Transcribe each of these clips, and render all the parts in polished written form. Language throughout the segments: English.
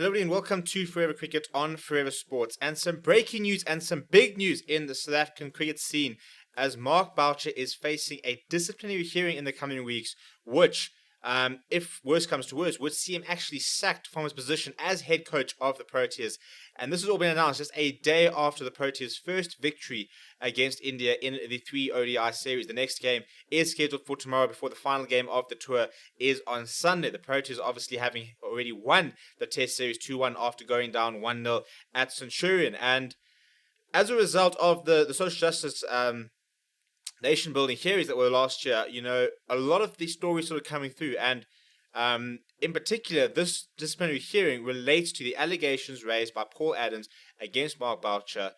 Hello, everybody, and welcome to Forever Cricket on Forever Sports. And some breaking news and some big news in the South African cricket scene as Mark Boucher is facing a disciplinary hearing in the coming weeks, which, if worse comes to worse, would see him actually sacked from his position as head coach of the Proteas. And this has all been announced just a day after the Proteas' first victory against India in the 3 ODI series. The next game is scheduled for tomorrow before the final game of the tour is on Sunday. The Proteas obviously having already won the Test series 2-1 after going down 1-0 at Centurion. And as a result of the social justice nation building hearings that were last year, a lot of these stories sort of coming through. And in particular, this disciplinary hearing relates to the allegations raised by Paul Adams against Mark Boucher,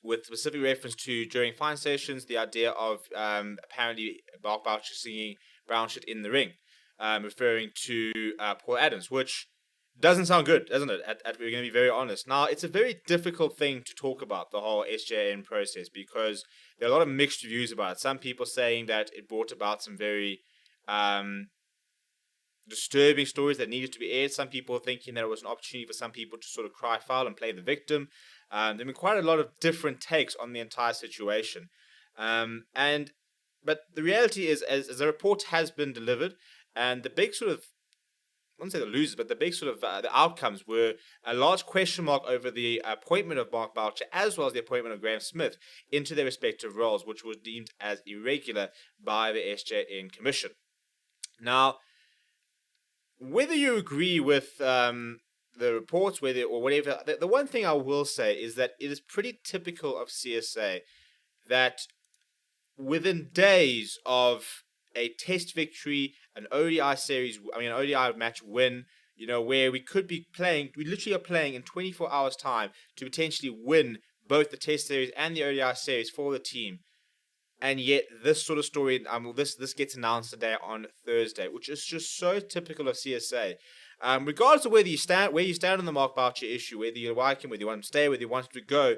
with specific reference to during fine sessions, the idea of apparently Mark Boucher singing brown shit in the ring, referring to Paul Adams, which doesn't sound good, doesn't it? We're going to be very honest. Now, it's a very difficult thing to talk about, the whole SJN process, because there are a lot of mixed reviews about it. Some people saying that it brought about some very disturbing stories that needed to be aired. Some people thinking that it was an opportunity for some people to sort of cry foul and play the victim. There have been quite a lot of different takes on the entire situation. But the reality is, as the report has been delivered, and the big sort of, I wouldn't say the losers, but the big sort of the outcomes were a large question mark over the appointment of Mark Boucher as well as the appointment of Graham Smith into their respective roles, which was deemed as irregular by the SJN Commission. Now, whether you agree with the reports, whatever, the one thing I will say is that it is pretty typical of CSA that within days of a test victory, an ODI match win, where we could be playing, we literally are playing in 24 hours time to potentially win both the test series and the ODI series for the team. And yet this sort of story, this gets announced today on Thursday, which is just so typical of CSA. Regardless of where you stand on the Mark Boucher issue, whether you like him, whether you want him to stay, whether you want him to go,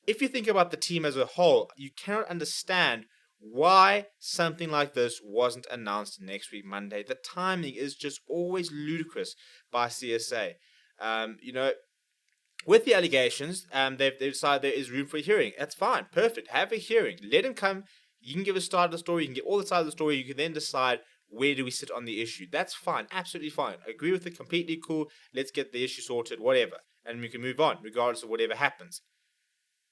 if you think about the team as a whole, you cannot understand why something like this wasn't announced next week, Monday. The timing is just always ludicrous by CSA. With the allegations, they've decided there is room for a hearing. That's fine. Perfect. Have a hearing. Let him come. You can give a start of the story. You can get all the sides of the story. You can then decide where do we sit on the issue. That's fine. Absolutely fine. I agree with it. Completely cool. Let's get the issue sorted. Whatever. And we can move on regardless of whatever happens.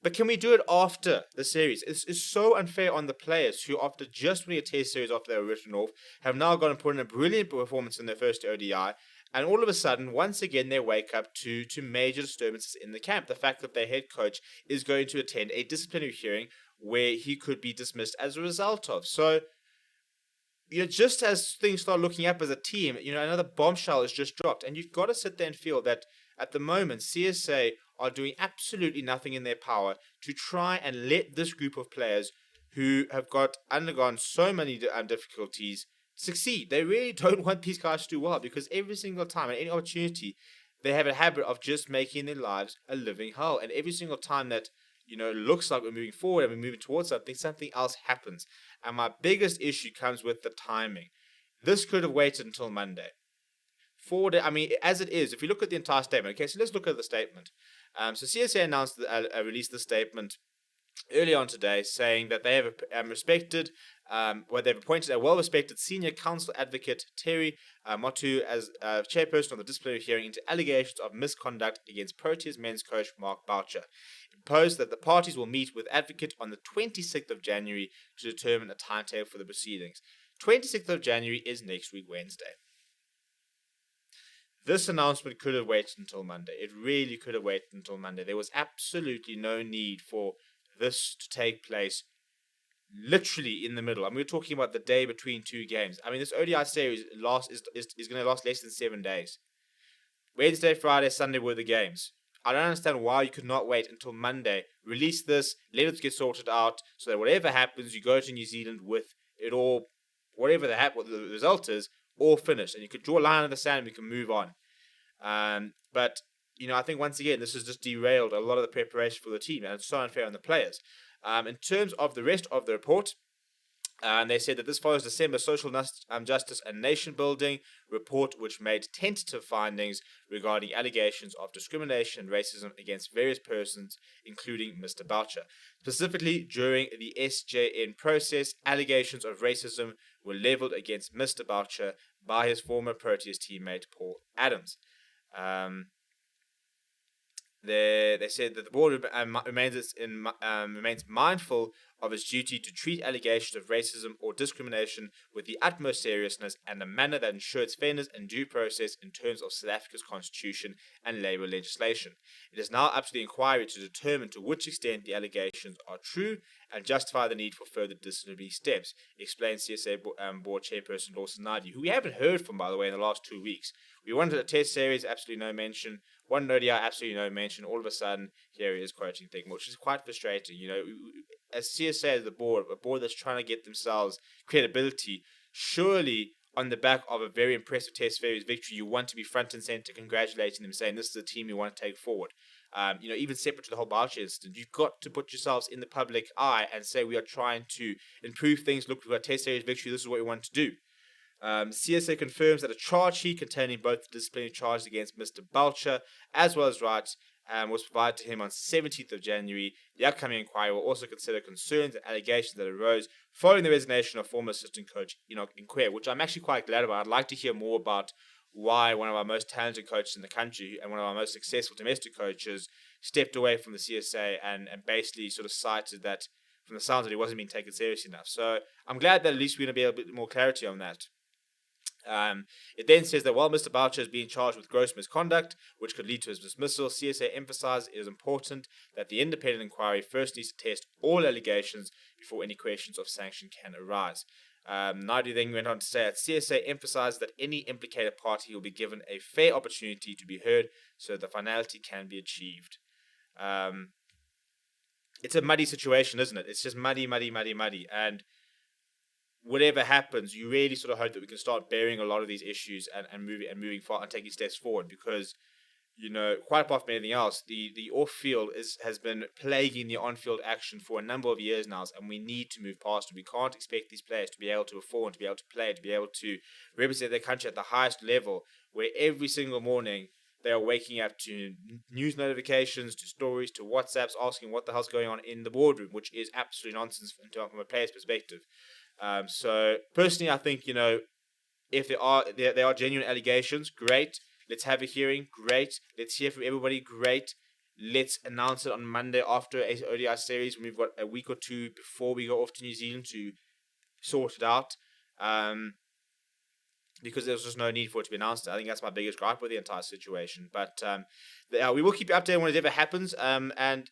But can we do it after the series? It's so unfair on the players who, after just winning a test series after they were written off, have now gone and put in a brilliant performance in their first ODI. And all of a sudden, once again, they wake up to major disturbances in the camp. The fact that their head coach is going to attend a disciplinary hearing where he could be dismissed as a result of. So, just as things start looking up as a team, another bombshell has just dropped. And you've got to sit there and feel that at the moment, CSA are doing absolutely nothing in their power to try and let this group of players who have undergone so many difficulties succeed. They really don't want these guys to do well, because every single time at any opportunity, they have a habit of just making their lives a living hell. And every single time that, looks like we're moving forward and we're moving towards something else happens. And my biggest issue comes with the timing. This could have waited until Monday. As it is, if you look at the entire statement, okay, so let's look at the statement. So CSA announced, released the statement early on today, saying that they have they've appointed a well-respected senior counsel advocate, Terry Motu, as chairperson of the disciplinary hearing into allegations of misconduct against Proteas men's coach Mark Boucher. It proposed that the parties will meet with advocate on the 26th of January to determine a timetable for the proceedings. 26th of January is next week, Wednesday. This announcement could have waited until Monday. It really could have waited until Monday. There was absolutely no need for this to take place literally in the middle. We're talking about the day between two games. This ODI series is going to last less than 7 days. Wednesday, Friday, Sunday were the games. I don't understand why you could not wait until Monday, release this, let it get sorted out, so that whatever happens, you go to New Zealand with it all, what the result is, all finished, and you could draw a line in the sand and we can move on. But I think once again this has just derailed a lot of the preparation for the team, and it's so unfair on the players. In terms of the rest of the report, And they said that this follows December's Social Justice and Nation Building report, which made tentative findings regarding allegations of discrimination and racism against various persons, including Mr. Boucher. Specifically, during the SJN process, allegations of racism were leveled against Mr. Boucher by his former Proteas teammate Paul Adams. They said that the board remains mindful of its duty to treat allegations of racism or discrimination with the utmost seriousness and a manner that ensures fairness and due process in terms of South Africa's constitution and labour legislation. It is now up to the inquiry to determine to which extent the allegations are true and justify the need for further disciplinary steps, explained CSA board chairperson Lawson Nadi, who we haven't heard from, by the way, in the last 2 weeks. We wanted a test series, absolutely no mention. One ODI, absolutely no mention. All of a sudden, here he is quoting things, which is quite frustrating. As CSA, as a board that's trying to get themselves credibility, surely on the back of a very impressive test series victory, you want to be front and center congratulating them, saying this is a team you want to take forward. Even separate to the whole Boucher incident, you've got to put yourselves in the public eye and say we are trying to improve things. Look, we've got a test series victory. This is what we want to do. CSA confirms that a charge sheet containing both the disciplinary charges against Mr. Boucher as well as rights was provided to him on 17th of January. The upcoming inquiry will also consider concerns and allegations that arose following the resignation of former assistant coach Enoch Inquare, which I'm actually quite glad about. I'd like to hear more about why one of our most talented coaches in the country and one of our most successful domestic coaches stepped away from the CSA and basically sort of cited that from the sounds that he wasn't being taken seriously enough. So I'm glad that at least we're going to be able to get more clarity on that. It then says that while Mr. Boucher is being charged with gross misconduct, which could lead to his dismissal, CSA emphasized it is important that the independent inquiry first needs to test all allegations before any questions of sanction can arise. Naidu then went on to say that CSA emphasized that any implicated party will be given a fair opportunity to be heard so the finality can be achieved. It's a muddy situation, isn't it? It's just muddy. And whatever happens, you really sort of hope that we can start bearing a lot of these issues and moving forward and taking steps forward because, quite apart from anything else, the off-field has been plaguing the on-field action for a number of years now, and we need to move past it. We can't expect these players to be able to perform, to be able to play, to be able to represent their country at the highest level, where every single morning they are waking up to news notifications, to stories, to WhatsApps asking what the hell's going on in the boardroom, which is absolute nonsense from a player's perspective. So personally, I think, if there are genuine allegations, great. Let's have a hearing, great. Let's hear from everybody, great. Let's announce it on Monday after a ODI series when we've got a week or two before we go off to New Zealand to sort it out. Because there's just no need for it to be announced. I think that's my biggest gripe with the entire situation. But we will keep you updated when it ever happens. And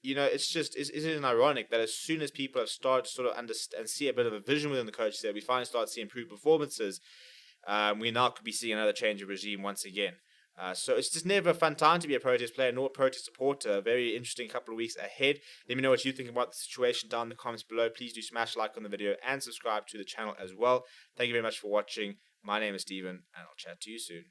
isn't it ironic that as soon as people have started to sort of understand and see a bit of a vision within the coaches there, we finally start seeing improved performances, we now could be seeing another change of regime once again. So it's just never a fun time to be a Proteas player nor a Proteas supporter. A very interesting couple of weeks ahead. Let me know what you think about the situation down in the comments below. Please do smash a like on the video and subscribe to the channel as well. Thank you very much for watching. My name is Steven, and I'll chat to you soon.